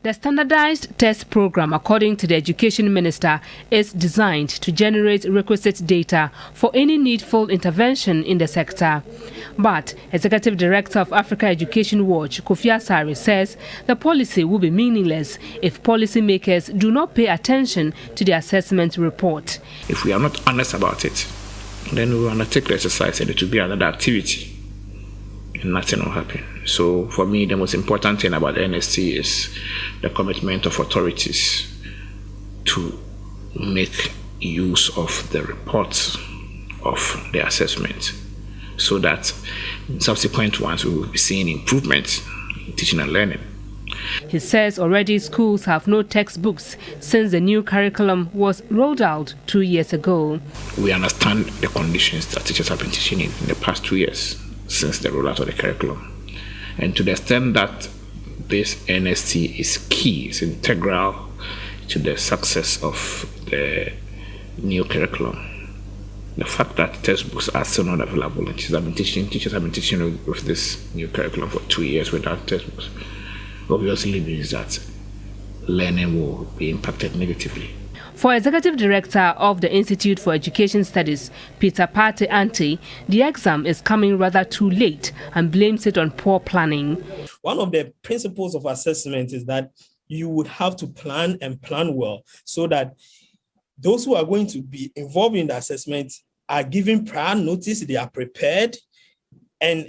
The standardized test program, according to the Education Minister, is designed to generate requisite data for any needful intervention in the sector. But Executive Director of Africa Education Watch, Kofi Asare, says the policy will be meaningless if policymakers do not pay attention to the assessment report. If we are not honest about it, then we will undertake the exercise and it will be another activity and nothing will happen. So for me, the most important thing about NST is the commitment of authorities to make use of the reports of the assessment so that in subsequent ones we will be seeing improvements in teaching and learning. He says already schools have no textbooks since the new curriculum was rolled out 2 years ago. We understand the conditions that teachers have been teaching in the past 2 years since the rollout of the curriculum. And to the extent that this NST is key, it's integral to the success of the new curriculum. The fact that textbooks are still not available and teachers have been teaching with this new curriculum for 2 years without textbooks, obviously means that learning will be impacted negatively. For Executive Director of the Institute for Education Studies, Peter Pate Ante, the exam is coming rather too late and blames it on poor planning. One of the principles of assessment is that you would have to plan and plan well so that those who are going to be involved in the assessment are given prior notice, they are prepared, and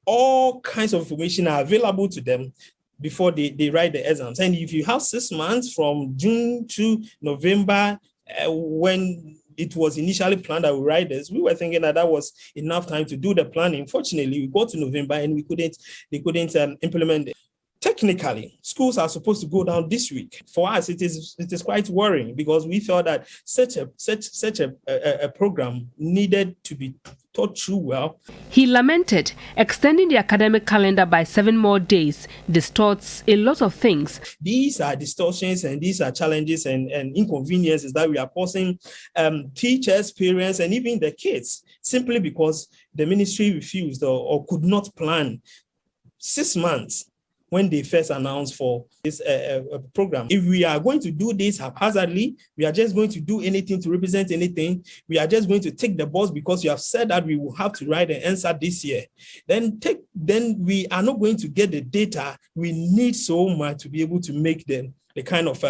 all kinds of information are available to them before they write the exams. And if you have 6 months from June to November, when it was initially planned that we write this, we were thinking that was enough time to do the planning. Fortunately, we got to November and they couldn't implement it. Technically, schools are supposed to go down this week. For us, it is quite worrying because we felt that such a program needed to be taught through well. He lamented extending the academic calendar by 7 more days distorts a lot of things. These are distortions and these are challenges and inconveniences that we are causing teachers, parents, and even the kids, simply because the ministry refused or could not plan 6 months when they first announced for this program. If we are going to do this haphazardly, we are just going to do anything to represent anything, we are just going to take the bus because you have said that we will have to write an answer this year, then we are not going to get the data we need so much to be able to make the kind of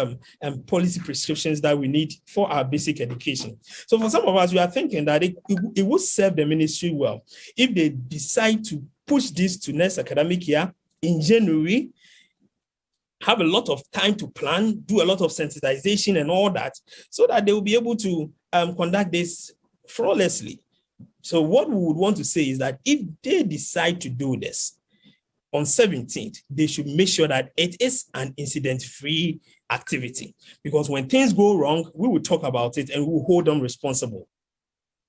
policy prescriptions that we need for our basic education. So for some of us, we are thinking that it will serve the ministry well if they decide to push this to next academic year, in January, have a lot of time to plan, do a lot of sensitization and all that, so that they will be able to conduct this flawlessly. So what we would want to say is that if they decide to do this on 17th, they should make sure that it is an incident-free activity. Because when things go wrong, we will talk about it and we will hold them responsible.